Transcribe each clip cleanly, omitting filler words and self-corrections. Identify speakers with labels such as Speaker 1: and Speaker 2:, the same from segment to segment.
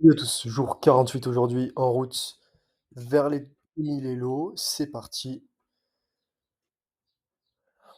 Speaker 1: Salut à tous, jour 48 aujourd'hui en route vers les 1000 Élo, c'est parti.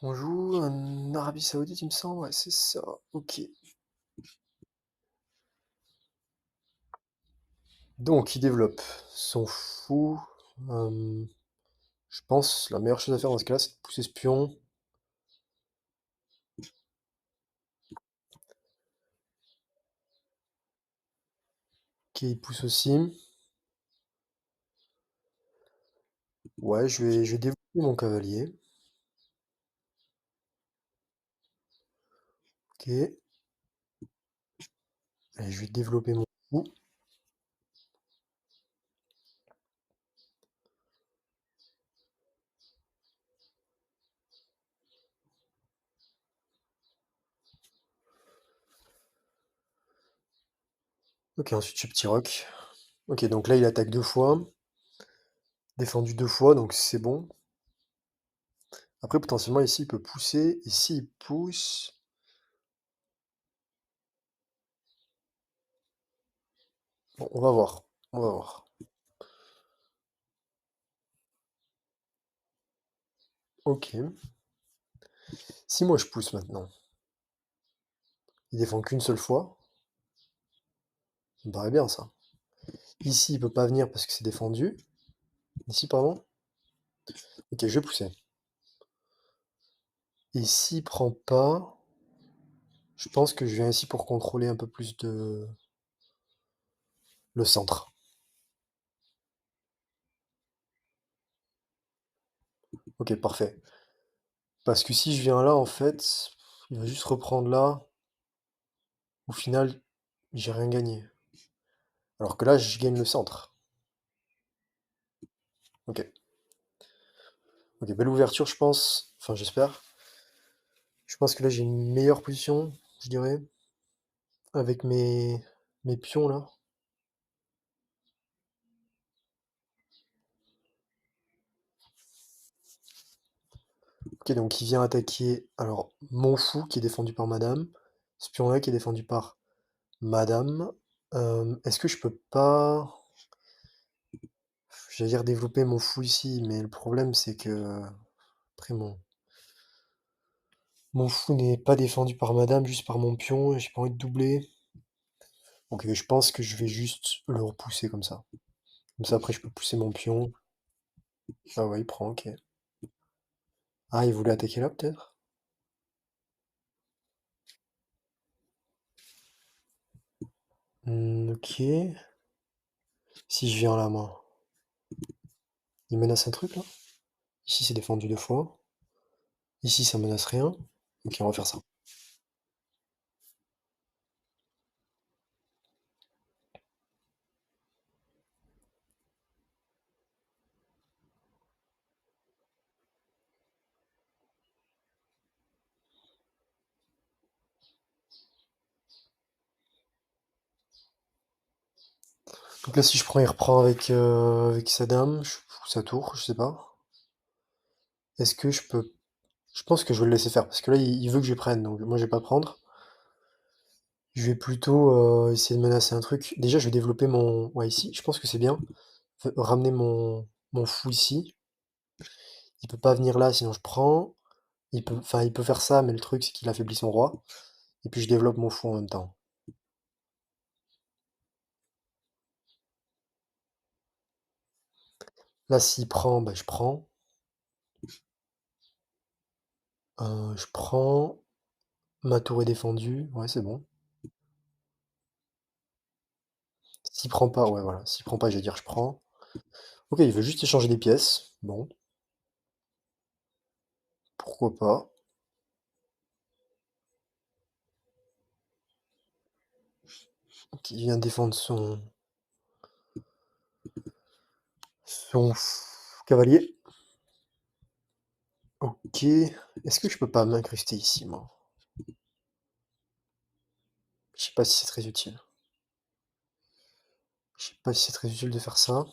Speaker 1: On joue en Arabie Saoudite, il me semble, ouais, c'est ça. Ok. Donc, il développe. S'en fout. Euh, je pense la meilleure chose à faire dans ce cas-là, c'est de pousser ce pion. Ok, il pousse aussi. Ouais, je vais développer mon cavalier. Ok. Et je vais développer mon fou. Ok, ensuite je petit roc. Ok, donc là il attaque deux fois. Défendu deux fois, donc c'est bon. Après, potentiellement, ici, il peut pousser. Et s'il pousse... Bon, on va voir. On va voir. Ok. Si moi je pousse maintenant, il défend qu'une seule fois. Ça me paraît bien ça. Ici, il peut pas venir parce que c'est défendu. Ici, pardon. Ok, je vais pousser. Et s'il prend pas, je pense que je viens ici pour contrôler un peu plus de le centre. Ok, parfait. Parce que si je viens là, en fait, il va juste reprendre là. Au final, j'ai rien gagné. Alors que là, je gagne le centre. Ok. Ok, belle ouverture, je pense. Enfin, j'espère. Je pense que là, j'ai une meilleure position, je dirais, avec mes pions là. Ok, donc il vient attaquer, alors, mon fou qui est défendu par madame, ce pion-là qui est défendu par madame. Est-ce que je peux pas, j'allais dire développer mon fou ici, mais le problème c'est que, après mon fou n'est pas défendu par madame, juste par mon pion, et j'ai pas envie de doubler. Donc je pense que je vais juste le repousser comme ça. Comme ça après je peux pousser mon pion. Ah ouais, il prend, ok. Ah, il voulait attaquer là peut-être? Ok. Si je viens là, moi. Il menace un truc là? Ici c'est défendu deux fois. Ici, ça menace rien. Ok, on va faire ça. Donc là, si je prends, il reprend avec sa dame, ou sa tour, je sais pas. Est-ce que je peux... Je pense que je vais le laisser faire, parce que là, il veut que je prenne, donc moi, je vais pas prendre. Je vais plutôt essayer de menacer un truc. Déjà, je vais développer mon... Ouais, ici, je pense que c'est bien. Ramener mon fou ici. Il peut pas venir là, sinon je prends. Enfin, il peut faire ça, mais le truc, c'est qu'il affaiblit son roi. Et puis, je développe mon fou en même temps. Là, s'il prend, bah, je prends. Je prends. Ma tour est défendue. Ouais, c'est bon. S'il prend pas, ouais, voilà. S'il prend pas, je vais dire je prends. Ok, il veut juste échanger des pièces. Bon, pourquoi pas. Ok, il vient défendre son cavalier. Ok. Est-ce que je peux pas m'incruster ici, moi? Je sais pas si c'est très utile. Je sais pas si c'est très utile de faire ça.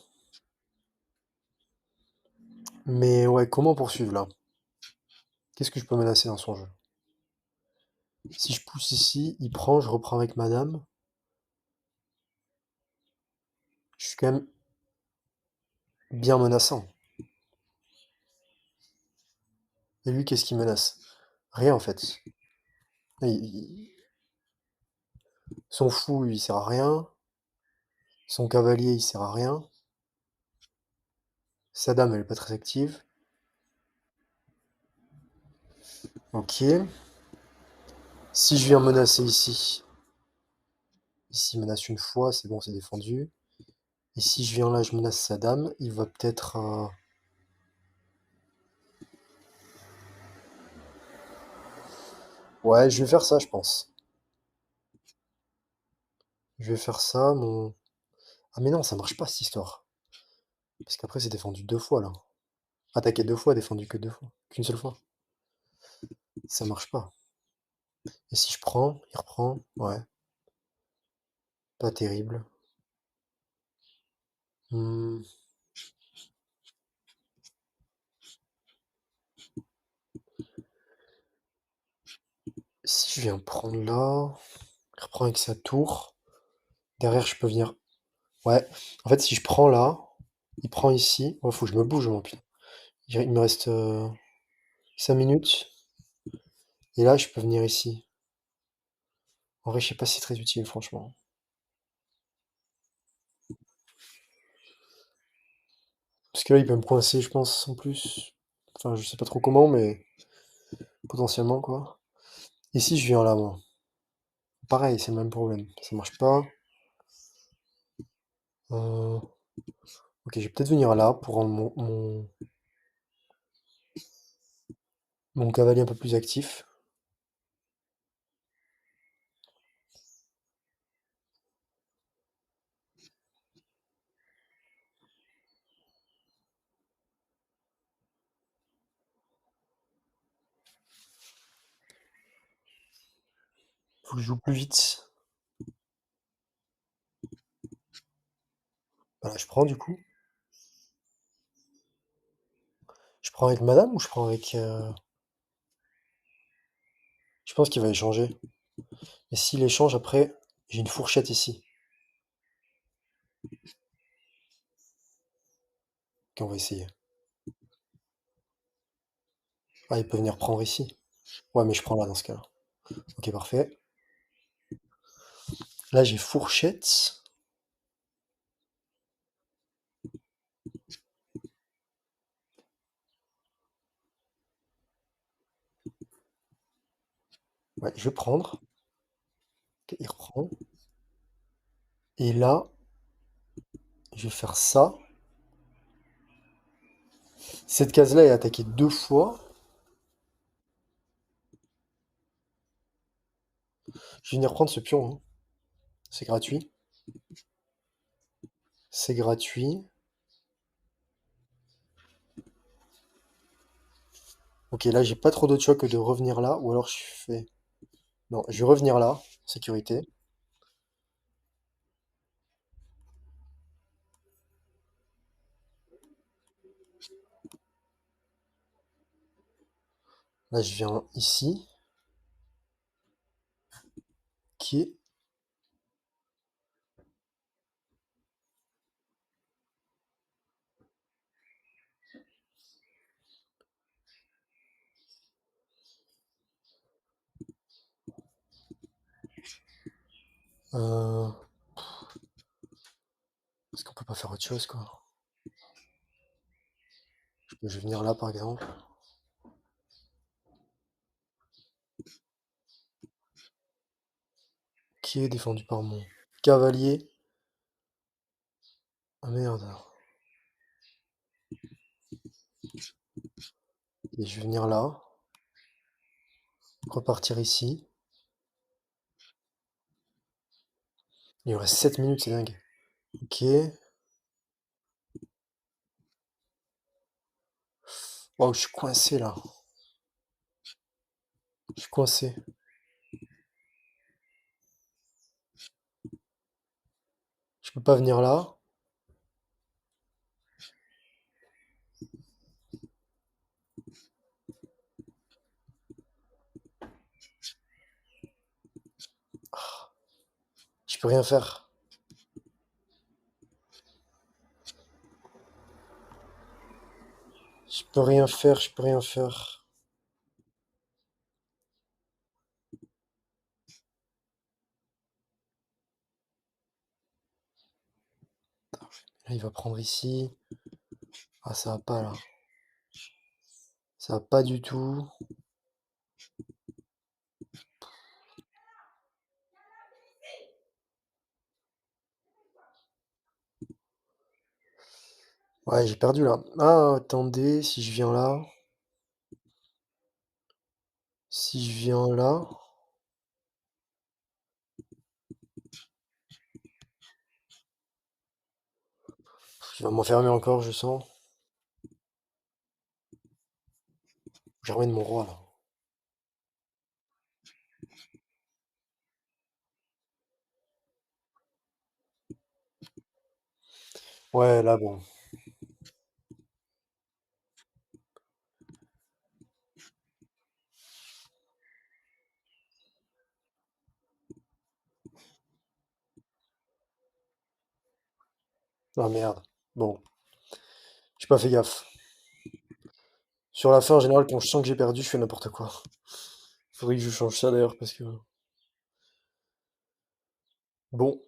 Speaker 1: Mais ouais, comment poursuivre là? Qu'est-ce que je peux menacer dans son jeu? Si je pousse ici, il prend, je reprends avec madame. Je suis quand même bien menaçant. Et lui, qu'est-ce qu'il menace? Rien en fait. Son fou, il sert à rien. Son cavalier, il sert à rien. Sa dame, elle est pas très active. Ok. Si je viens menacer ici, ici il menace une fois, c'est bon, c'est défendu. Et si je viens là, je menace sa dame, il va peut-être... Ouais, je vais faire ça, je pense. Je vais faire ça, mon... Ah mais non, ça marche pas cette histoire. Parce qu'après c'est défendu deux fois là. Attaqué deux fois, défendu que deux fois. Qu'une seule fois. Ça marche pas. Et si je prends, il reprend. Ouais, pas terrible. Hmm, Si je viens prendre là, il reprend avec sa tour. Derrière, je peux venir. Ouais. En fait, si je prends là, il prend ici. Ouais, faut que je me bouge, mon putain. Il me reste 5 minutes. Et là, je peux venir ici. En vrai, je sais pas si c'est très utile, franchement. Parce que là, il peut me coincer, je pense, en plus. Enfin, je sais pas trop comment, mais potentiellement, quoi. Et si je viens là, moi? Pareil, c'est le même problème. Ça marche pas. Euh, Ok, je vais peut-être venir là pour rendre mon cavalier un peu plus actif. Faut que je joue plus vite. Voilà, je prends du coup. Je prends avec madame ou je prends avec... Je pense qu'il va échanger. Et s'il échange après, j'ai une fourchette ici. Ok, on va essayer. Ah, il peut venir prendre ici. Ouais, mais je prends là dans ce cas-là. Ok, parfait. Là, j'ai fourchette. Ouais, je vais prendre. Ok, il reprend. Et là, je vais faire ça. Cette case-là est attaquée deux fois. Je vais venir prendre ce pion, hein. C'est gratuit. C'est gratuit. Ok, là, j'ai pas trop d'autre choix que de revenir là. Ou alors je fais... Non, je vais revenir là. Sécurité. Là, je viens ici. Qui est... Euh... Est-ce qu'on peut pas faire autre chose, quoi? Je vais venir là, par exemple. Qui est défendu par mon cavalier. Ah merde. Et je vais venir là. Repartir ici. Il me reste 7 minutes, c'est dingue. Ok. Waouh, je suis coincé là. Je suis coincé. Je peux pas venir là. Je peux rien faire. Je peux rien faire, je peux rien faire. Là, il va prendre ici. Ah, ça va pas là. Ça va pas du tout. Ouais, j'ai perdu là. Ah, attendez, si je viens là. Si je viens là. Il va m'enfermer encore, je sens. Je ramène mon roi là. Ouais, là bon. Ah merde. Bon, j'ai pas fait gaffe. Sur la fin, en général, quand je sens que j'ai perdu, je fais n'importe quoi. Faudrait que je change ça d'ailleurs parce que. Bon,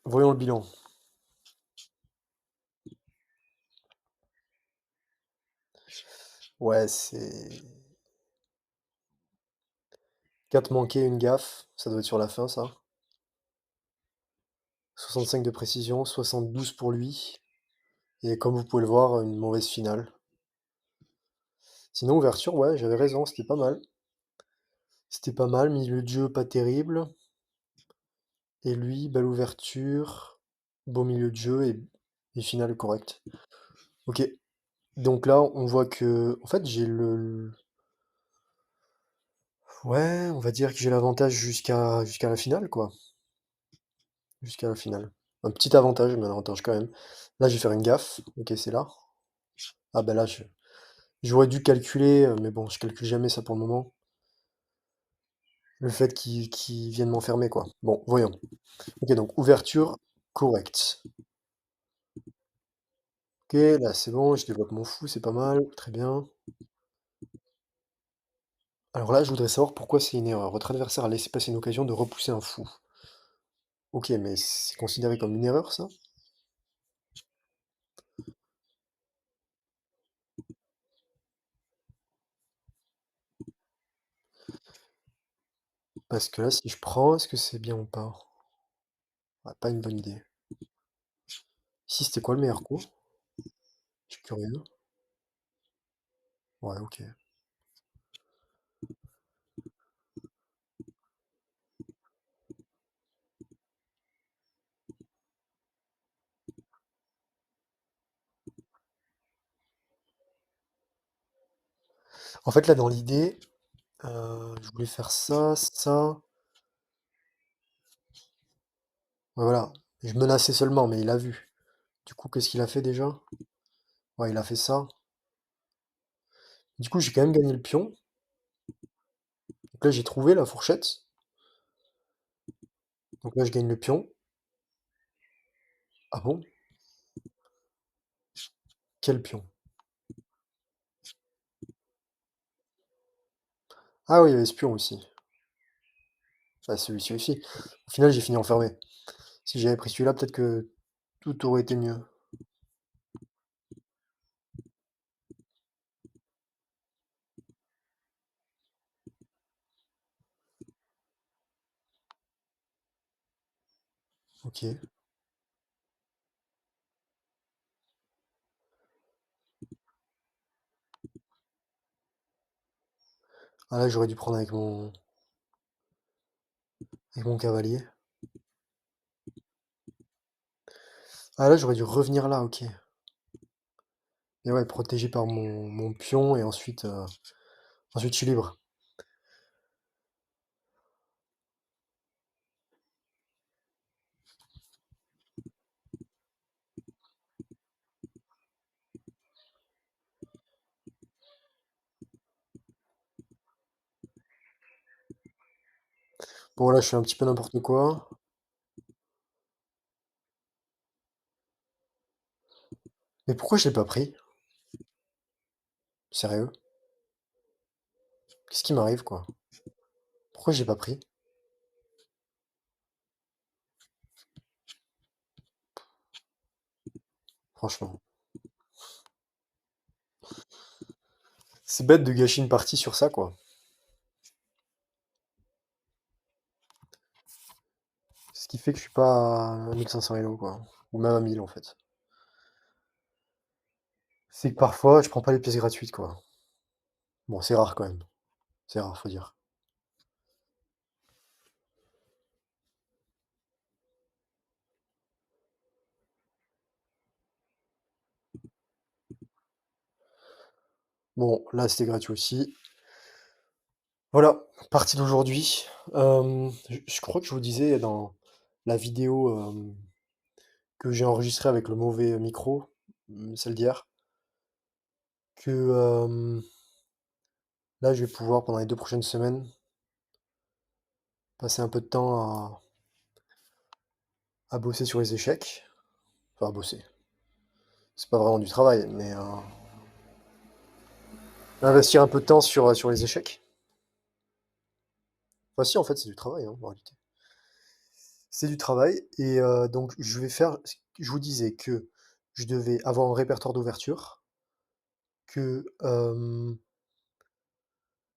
Speaker 1: voyons le bilan. Ouais, c'est 4 manqués, une gaffe. Ça doit être sur la fin, ça. 65 de précision, 72 pour lui. Et comme vous pouvez le voir, une mauvaise finale. Sinon, ouverture, ouais, j'avais raison, c'était pas mal. C'était pas mal, milieu de jeu pas terrible. Et lui, belle ouverture, beau milieu de jeu et finale correcte. Ok, donc là, on voit que, en fait, j'ai ouais, on va dire que j'ai l'avantage jusqu'à la finale, quoi. Jusqu'à la finale. Un petit avantage, mais un avantage quand même. Là, je vais faire une gaffe. Ok, c'est là. Ah ben là, j'aurais dû calculer, mais bon, je calcule jamais ça pour le moment. Le fait qu'il vienne m'enfermer, quoi. Bon, voyons. Ok, donc ouverture correcte. Ok, là c'est bon, je développe mon fou, c'est pas mal, très bien. Alors là, je voudrais savoir pourquoi c'est une erreur. Votre adversaire a laissé passer une occasion de repousser un fou. Ok, mais c'est considéré comme une erreur, ça? Parce que là, si je prends, est-ce que c'est bien ou pas? Ouais, pas une bonne idée. Ici, c'était quoi le meilleur coup? Je suis curieux. Ouais, ok. En fait, là, dans l'idée, je voulais faire ça, ça. Ouais, voilà. Je menaçais seulement, mais il a vu. Du coup, qu'est-ce qu'il a fait déjà? Ouais, il a fait ça. Du coup, j'ai quand même gagné le pion. Donc là, j'ai trouvé la fourchette. Donc là, je gagne le pion. Ah bon? Quel pion? Ah oui, il y avait ce pion aussi. Ah, celui-ci aussi. Au final, j'ai fini enfermé. Si j'avais pris celui-là, peut-être que tout aurait été mieux. Ok. Ah là, j'aurais dû prendre avec mon cavalier. Ah là, j'aurais dû revenir là, ok. Et ouais, protégé par mon pion, et ensuite je suis libre. Bon, là, je fais un petit peu n'importe quoi. Mais pourquoi je l'ai pas pris? Sérieux? Qu'est-ce qui m'arrive, quoi? Pourquoi j'ai pas pris? Franchement. C'est bête de gâcher une partie sur ça, quoi. Ce qui fait que je suis pas à 1500 Elo, quoi. Ou même à 1000, en fait. C'est que parfois, je prends pas les pièces gratuites, quoi. Bon, c'est rare quand même. C'est rare, faut dire. Bon, là, c'était gratuit aussi. Voilà, partie d'aujourd'hui. Je crois que je vous disais dans la vidéo que j'ai enregistrée avec le mauvais micro, celle d'hier, que là, je vais pouvoir, pendant les 2 prochaines semaines, passer un peu de temps à bosser sur les échecs. Enfin, à bosser. C'est pas vraiment du travail, mais investir un peu de temps sur les échecs. Enfin, si, en fait, c'est du travail, hein, en réalité. C'est du travail, et donc je vais faire. Je vous disais que je devais avoir un répertoire d'ouverture, que.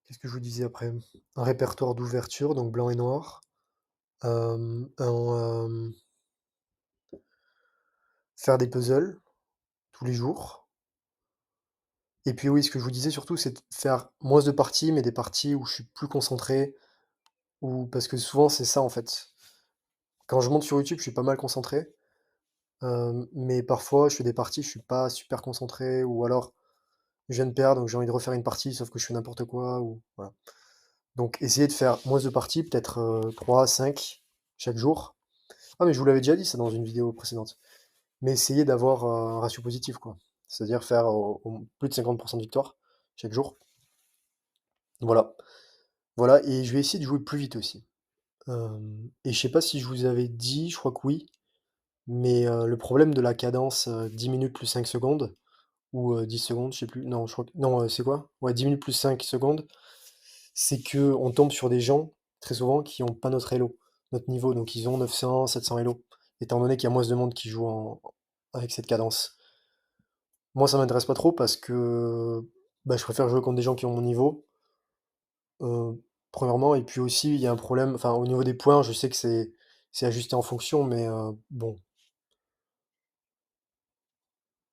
Speaker 1: Qu'est-ce que je vous disais après? Un répertoire d'ouverture, donc blanc et noir. Faire des puzzles tous les jours. Et puis oui, ce que je vous disais surtout, c'est de faire moins de parties, mais des parties où je suis plus concentré, ou parce que souvent c'est ça en fait. Quand je monte sur YouTube, je suis pas mal concentré, mais parfois je fais des parties, je suis pas super concentré, ou alors je viens de perdre, donc j'ai envie de refaire une partie, sauf que je fais n'importe quoi, ou voilà. Donc essayer de faire moins de parties, peut-être 3, 5 chaque jour. Ah mais je vous l'avais déjà dit ça dans une vidéo précédente. Mais essayer d'avoir un ratio positif, quoi. C'est-à-dire faire plus de 50% de victoire chaque jour. Voilà. Voilà, et je vais essayer de jouer plus vite aussi. Et je sais pas si je vous avais dit, je crois que oui, mais le problème de la cadence 10 minutes plus 5 secondes, ou 10 secondes, je sais plus. Non, je crois que. Non, c'est quoi? Ouais, 10 minutes plus 5 secondes, c'est que on tombe sur des gens, très souvent, qui ont pas notre elo, notre niveau, donc ils ont 900, 700 elo, étant donné qu'il y a moins de monde qui joue avec cette cadence. Moi, ça m'intéresse pas trop parce que bah, je préfère jouer contre des gens qui ont mon niveau, premièrement, et puis aussi, il y a un problème, enfin, au niveau des points, je sais que c'est ajusté en fonction, mais bon,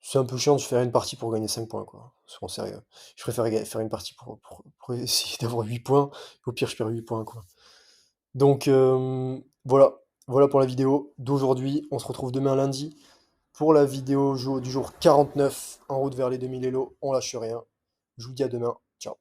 Speaker 1: c'est un peu chiant de faire une partie pour gagner 5 points, quoi. Soyons sérieux. Je préfère faire une partie pour essayer d'avoir 8 points. Au pire, je perds 8 points, quoi. Donc voilà, voilà pour la vidéo d'aujourd'hui. On se retrouve demain lundi pour la vidéo du jour 49, en route vers les 2000 Elo. On lâche rien. Je vous dis à demain. Ciao.